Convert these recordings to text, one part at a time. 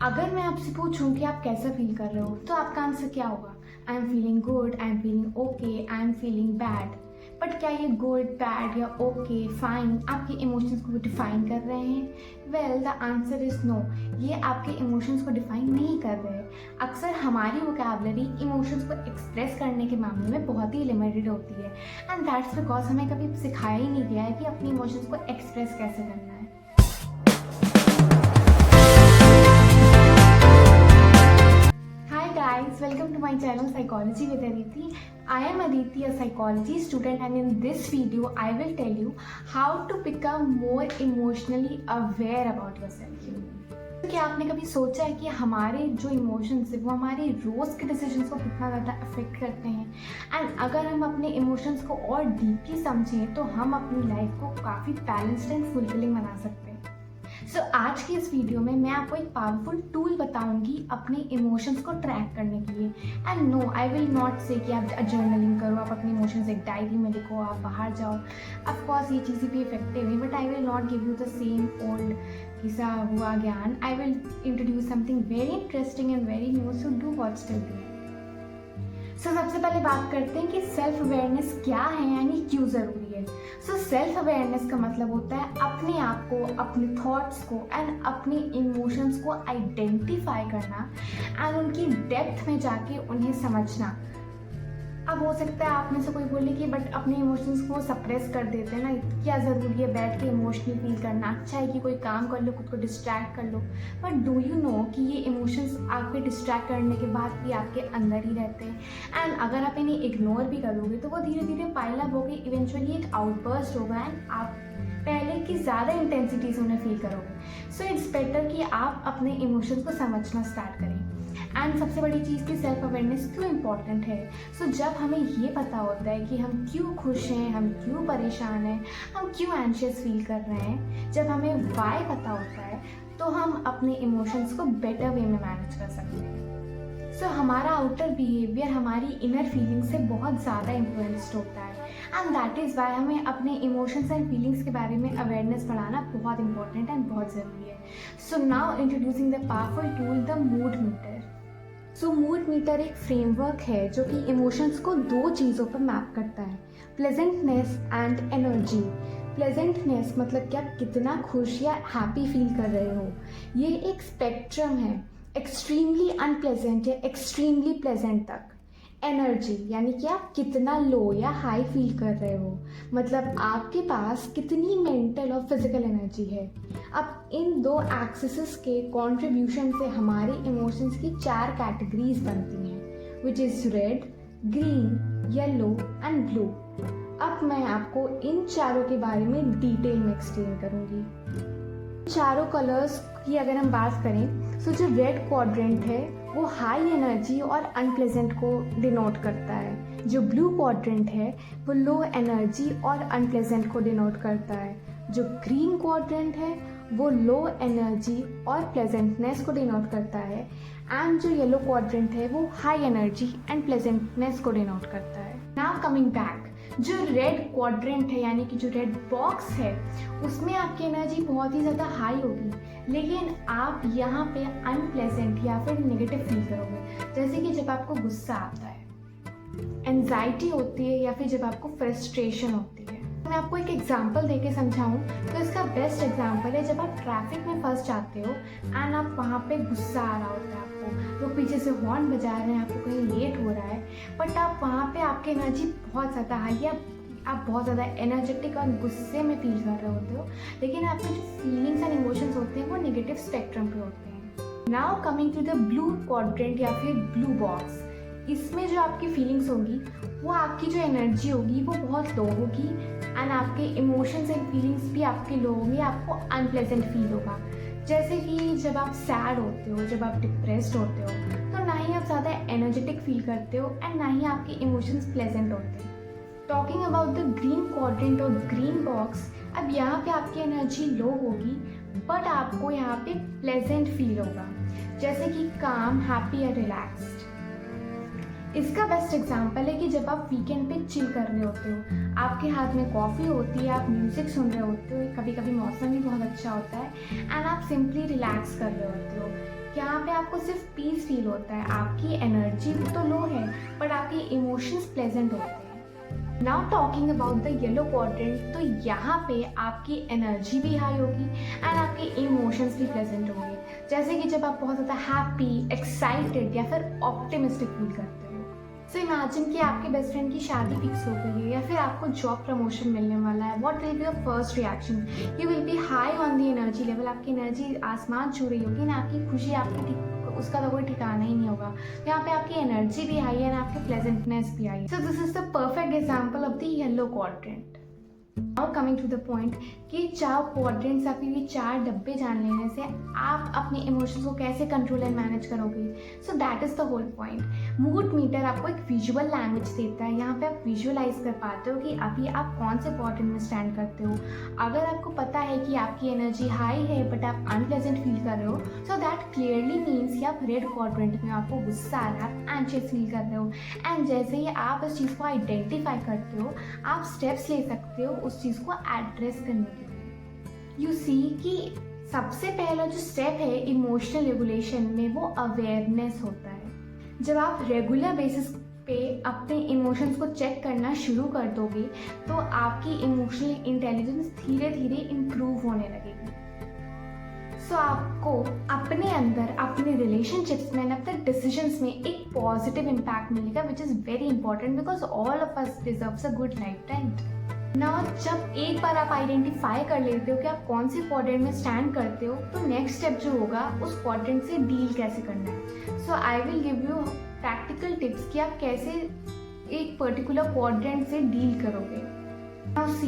अगर मैं आपसे पूछूं कि आप कैसा फील कर रहे हो तो आपका आंसर क्या होगा? I am feeling good, I am feeling okay, I am feeling bad. But क्या ये गुड, बैड या ओके, फाइन आपके इमोशंस को डिफाइन कर रहे हैं? Well, the answer is no. ये आपके इमोशंस को डिफाइन नहीं कर रहे। अक्सर हमारी वोकैबुलरी इमोशंस को एक्सप्रेस करने के मामले में बहुत ही लिमिटेड होती है, एंड दैट्स बिकॉज हमें कभी सिखाया ही नहीं गया है कि अपने इमोशंस को एक्सप्रेस कैसे करना है। Welcome to my channel Psychology with Aditi. I am Aditi, a psychology student, and in this video I will tell you how to become more emotionally aware about yourself. क्या आपने कभी सोचा है कि हमारे जो इमोशंस है वो हमारे रोज़ के डिसीजंस को कितना ज़्यादा अफेक्ट करते हैं? एंड अगर हम अपने इमोशंस को और डीपली समझें तो हम अपनी लाइफ को काफ़ी बैलेंस्ड एंड फुलफिलिंग बना सकते हैं। आज की इस वीडियो में मैं आपको एक पावरफुल टूल बताऊंगी अपने इमोशंस को ट्रैक करने के लिए। And no, I will not say कि आप जर्नलिंग करो, आप अपने इमोशंस एक डायरी में लिखो, आप बाहर जाओ। ऑफ कोर्स ये चीज़ें भी इफेक्टिव है, but I will not give you the same old घिसा हुआ ज्ञान। I will introduce something very interesting and very new, so do watch till the end. सबसे पहले बात करते हैं कि सेल्फ अवेयरनेस क्या है, यानी क्यों ज़रूरी है। सेल्फ अवेयरनेस का मतलब होता है अपने आप को, अपने थॉट्स को एंड अपने इमोशंस को आइडेंटिफाई करना एंड उनकी डेप्थ में जाके उन्हें समझना। अब हो सकता है आप में से कोई बोले कि बट अपने इमोशंस को सप्रेस कर देते हैं ना, क्या ज़रूरी है बैठ के इमोशनली फील करना? अच्छा है कि कोई काम कर लो, खुद को डिस्ट्रैक्ट कर लो। बट डू यू नो कि ये इमोशंस आपके डिस्ट्रैक्ट करने के बाद भी आपके अंदर ही रहते हैं, एंड अगर आप इन्हें इग्नोर भी करोगे तो वो धीरे धीरे पाइल अप होकर इवेंचुअली एक आउटबर्स्ट होगा एंड आप पहले की ज़्यादा इंटेंसिटी से उन्हें फील करोगे। सो इट्स बेटर कि आप अपने इमोशंस को समझना स्टार्ट करें। एंड सबसे बड़ी चीज़ की सेल्फ अवेयरनेस क्यों इम्पॉर्टेंट है? जब हमें ये पता होता है कि हम क्यों खुश हैं, हम क्यों परेशान हैं, हम क्यों एंशियस फील कर रहे हैं, जब हमें वाई पता होता है तो हम अपने इमोशंस को बेटर वे में मैनेज कर सकते हैं। हमारा आउटर बिहेवियर हमारी इनर फीलिंग्स से बहुत ज़्यादा इन्फ्लुएंस्ड होता है, एंड दैट इज़ वाई हमें अपने इमोशंस एंड फीलिंग्स के बारे में अवेयरनेस बढ़ाना बहुत इंपॉर्टेंट एंड बहुत ज़रूरी है। So now introducing the powerful tool, the mood meter. Mood meter एक फ्रेमवर्क है जो कि इमोशंस को दो चीज़ों पर मैप करता है, प्लेजेंटनेस एंड एनर्जी। प्लेजेंटनेस मतलब कि आप कितना खुश या हैप्पी फील कर रहे हो। ये एक स्पेक्ट्रम है, एक्सट्रीमली अनप्लेजेंट या एक्सट्रीमली प्लेजेंट तक। एनर्जी यानी कि आप कितना लो या हाई फील कर रहे हो, मतलब आपके पास कितनी मेंटल और फिजिकल एनर्जी है। अब इन दो एक्सिस के कंट्रीब्यूशन से हमारे इमोशंस की 4 कैटेगरीज बनती हैं, which is red, green, yellow and blue. अब मैं आपको इन चारों के बारे में डिटेल में एक्सप्लेन करूँगी। चारों कलर्स की अगर हम बात करें तो जो रेड क्वाड्रेंट है वो हाई एनर्जी और अनप्लेजेंट को डिनोट करता है। जो ब्लू क्वाड्रेंट है वो लो एनर्जी और अनप्लेजेंट को डिनोट करता है। जो ग्रीन क्वाड्रेंट है वो लो एनर्जी और प्लेजेंटनेस को डिनोट करता है, एंड जो येलो क्वाड्रेंट है वो हाई एनर्जी एंड प्लेजेंटनेस को डिनोट करता है। नाउ कमिंग बैक, जो रेड क्वाड्रेंट है यानी कि जो रेड बॉक्स है उसमें आपकी एनर्जी बहुत ही ज़्यादा हाई होगी, लेकिन आप यहाँ पे अनप्लेजेंट या फिर नेगेटिव फील करोगे। जैसे कि जब आपको गुस्सा आता है, एंजाइटी होती है, या फिर जब आपको फ्रस्ट्रेशन होती है। मैं आपको एक एग्जांपल देके समझाऊं तो इसका बेस्ट एग्जांपल है जब आप ट्रैफिक में फंस जाते हो एंड आप वहाँ पे गुस्सा आ रहा होता है आपको, लोग पीछे से हॉर्न बजा रहे हैं, आपको कहीं लेट हो रहा है, बट आप वहाँ पे आपकी एनर्जी बहुत ज़्यादा हाई है, आप बहुत ज़्यादा एनर्जेटिक और गुस्से में फील कर रहे होते हो, लेकिन आपके जो फीलिंग्स एंड इमोशंस होते हैं वो नेगेटिव स्पेक्ट्रम पे होते हैं। Now coming to the blue quadrant या फिर ब्लू बॉक्स, इसमें जो आपकी फीलिंग्स होगी वो आपकी जो एनर्जी होगी वो बहुत लो होगी, एंड आपके इमोशंस एंड फीलिंग्स भी आपके लो होंगे, आपको अनप्लेजेंट फील होगा। जैसे कि जब आप सैड होते हो, जब आप डिप्रेस्ड होते हो, तो ना ही आप ज़्यादा एनर्जेटिक फील करते हो एंड ना ही आपके इमोशंस प्लेजेंट होते हैं। Talking about the green quadrant और ग्रीन बॉक्स, अब यहाँ पे आपकी एनर्जी लो होगी बट आपको यहाँ पे प्लेजेंट फील होगा, जैसे कि काम, हैप्पी या रिलैक्स्ड। इसका बेस्ट एग्जांपल है कि जब आप वीकेंड पे चिल कर रहे होते हो, आपके हाथ में कॉफ़ी होती है, आप म्यूज़िक सुन रहे होते हो, कभी कभी मौसम भी बहुत अच्छा होता है एंड आप सिंपली रिलैक्स कर रहे होते हो। यहाँ पे आपको सिर्फ पीस फील होता है, आपकी एनर्जी तो लो है बट आपके इमोशंस प्लेजेंट होते हैं। Now talking about the yellow quadrant, तो यहाँ पे आपकी एनर्जी भी हाई होगी एंड आपके इमोशंस भी प्लेजेंट होंगे, जैसे कि जब आप बहुत ज़्यादा हैप्पी, एक्साइटेड या फिर ऑप्टिमिस्टिक फील करते हो। सो इमेजिन कि आपके बेस्ट फ्रेंड की शादी फिक्स हो गई है या फिर आपको जॉब प्रमोशन मिलने वाला है। What will be your first reaction? You will be high on the energy level, आपकी एनर्जी आसमान छू रही होगी ना, आपकी खुशी, आपकी उसका तो कोई ठिकाना ही नहीं होगा। यहाँ पे आपकी एनर्जी भी हाई है एंड आपकी प्लेजेंटनेस भी हाई है। So this is the perfect example of the yellow quadrant. Now coming to the point कि 4 क्वाड्रेंट्स या फिर ये 4 डब्बे जान लेने से आप अपने इमोशंस को कैसे कंट्रोल एंड मैनेज करोगे। So that is the whole point. Mood meter आपको एक विजुअल लैंग्वेज देता है, यहाँ पे आप विजुअलाइज कर पाते हो कि अभी आप कौन से क्वाड्रेंट में स्टैंड करते हो। अगर आपको पता है कि आपकी एनर्जी हाई है बट आप अनप्लेजेंट फील कर रहे हो, सो दैट क्लियरली मीन्स कि आप रेड क्वाड्रेंट में, आपको गुस्सा आ रहा है, आप एंशियस फील कर रहे हो। एंड जैसे ही आप इस चीज़ को आइडेंटिफाई करते हो, आप स्टेप्स ले सकते हो उस चीज़ को एड्रेस करने के लिए। यू सी कि सबसे पहला जो स्टेप है इमोशनल रेगुलेशन में, वो अवेयरनेस होता है। जब आप रेगुलर बेसिस पे अपने इमोशंस को चेक करना शुरू कर दोगे तो आपकी इमोशनल इंटेलिजेंस धीरे धीरे इम्प्रूव होने लगेगी। सो आपको अपने अंदर, अपने रिलेशनशिप्स में, अपने डिसीजंस में एक पॉजिटिव इम्पैक्ट मिलेगा, which is very important because all of us deserves a good life time. Now जब एक बार आप आइडेंटिफाई कर लेते हो कि आप कौन से क्वाड्रेंट में स्टैंड करते हो, तो नेक्स्ट स्टेप जो होगा उस क्वाड्रेंट से डील कैसे करना है। So I will give you practical tips कि आप कैसे एक पर्टिकुलर क्वाड्रेंट से डील करोगे। Now see,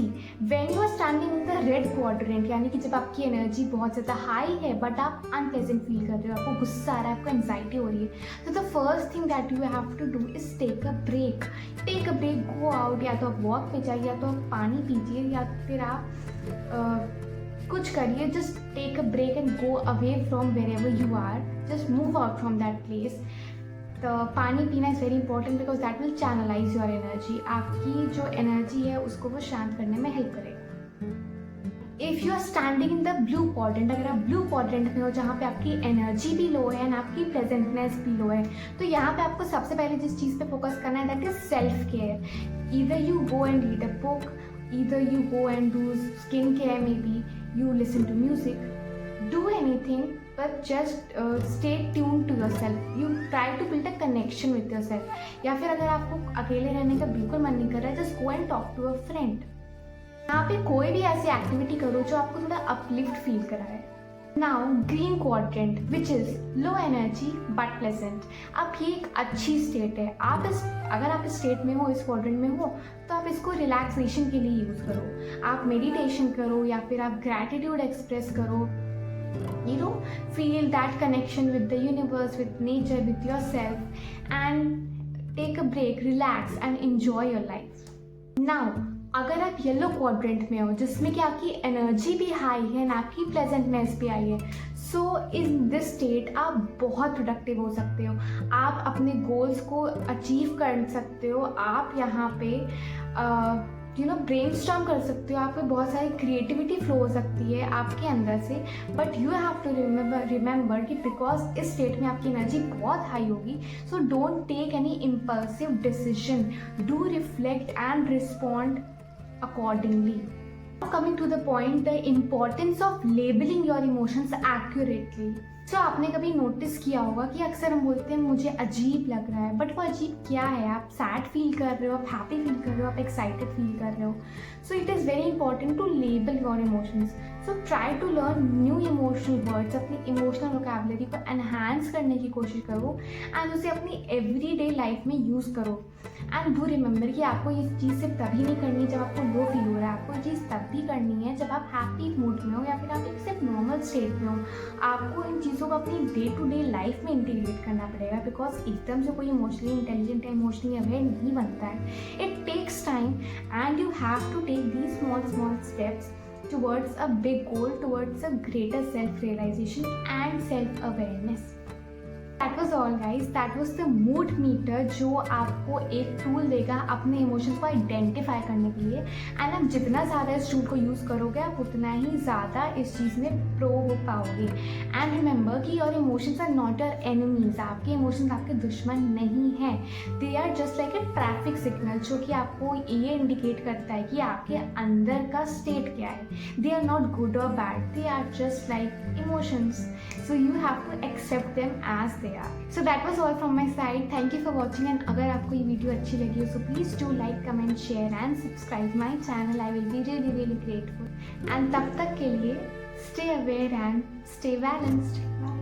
when you are standing in the red quadrant, यानी कि जब आपकी एनर्जी बहुत ज़्यादा हाई है बट आप अनप्लेजेंट फील कर रहे हो, आपको गुस्सा आ रहा है, आपको एंजाइटी हो रही है, तो the first thing that you have to do is take a break. Take a break, go out, या तो आप वॉक पे जाइए, या तो आप पानी पीजिए, या फिर आप कुछ करिए। Just take a break and go away from wherever you are, just move out from that place. तो पानी पीना is very important because that will channelize your energy, आपकी जो एनर्जी है उसको वो शांत करने में हेल्प करेगा। If you are standing in the blue quadrant, अगर आप ब्लू क्वाड्रेंट में हो जहाँ पे आपकी एनर्जी भी लो है एंड आपकी प्रेजेंटनेस भी लो है, तो यहाँ पे आपको सबसे पहले जिस चीज़ पे फोकस करना है that is self care. Either you go and read a book, either you go and do skin care, maybe you listen to music, do anything but just stay tuned to yourself. You try to build a connection with yourself. या फिर अगर आपको अकेले रहने का बिल्कुल मन नहीं कर रहा है, just go and talk to a friend. यहाँ पे कोई भी ऐसी एक्टिविटी करो जो आपको थोड़ा अपलिफ्ट फील कराए। Now green quadrant which is low energy but pleasant. अब ये एक अच्छी स्टेट है, अगर आप इस स्टेट में हो, इस क्वाड्रेंट में हो, तो आप इसको रिलैक्सेशन के लिए यूज़ करो। आप मेडिटेशन करो या फिर आप ग्रैटिट्यूड एक्सप्रेस करो, you know, feel that connection with the universe, with nature, with yourself, and take a break, relax and enjoy your life. Now अगर आप येलो क्वाड्रेंट में हो जिसमें कि आपकी एनर्जी भी हाई है ना, आपकी प्लेजेंटनेस भी हाई है, सो इन दिस स्टेट आप बहुत प्रोडक्टिव हो सकते हो, आप अपने गोल्स को अचीव कर सकते हो, आप यहाँ पे ब्रेनस्टॉर्म कर सकते हो, आपको बहुत सारी क्रिएटिविटी फ्लो हो सकती है आपके अंदर से। But you have to remember कि बिकॉज इस स्टेट में आपकी एनर्जी बहुत हाई होगी, so don't take any impulsive decision, do reflect and respond accordingly. Now coming to the point, the importance of labeling your emotions accurately. So आपने कभी notice किया होगा कि अक्सर हम बोलते हैं मुझे अजीब लग रहा है, बट वो अजीब क्या है? आप सैड फील कर रहे हो, आप हैप्पी फील कर रहे हो, आप एक्साइटेड फील कर रहे हो। So it is very important to label your emotions. So try to learn new emotional words, अपनी इमोशनल वोकैबुलरी को एनहांस करने की कोशिश करो एंड उसे अपनी एवरीडे लाइफ में यूज़ करो। एंड डू रिमेंबर कि आपको ये चीज़ सिर्फ तभी नहीं करनी जब आपको लो फील हो रहा है, आपको ये चीज़ तब भी करनी है जब आप हैप्पी मूड में हो या फिर आप एक सिर्फ नॉर्मल स्टेट में हो। आपको इन चीज़ों को अपनी डे टू डे लाइफ में इंटीग्रेट करना पड़ेगा बिकॉज एकदम से कोई इमोशनली इंटेलिजेंट या इमोशनली अवेयर नहीं बनता है। It takes time and you have to take these small steps towards a big goal, towards a greater self-realization and self-awareness. That was all guys, that was the mood meter जो आपको एक tool देगा अपने emotions को identify करने के लिए। And आप जितना ज़्यादा इस टूल को यूज़ करोगे आप उतना ही ज़्यादा इस चीज़ में प्रो हो पाओगे। एंड रिमेंबर कि your emotions are not your enemies, आपके इमोशंस आपके दुश्मन नहीं हैं। They are just like a traffic signal जो कि आपको ये इंडिकेट करता है कि आपके अंदर का स्टेट क्या है। दे आर नॉट गुड और bad, they are just like emotions, so you have to accept them as they are. So that was all from my side. Thank you for watching, and अगर आपको ये video अच्छी लगी हो so please do like, comment, share and subscribe my channel. I will be really grateful. And तब तक के लिए stay aware and stay balanced. Bye.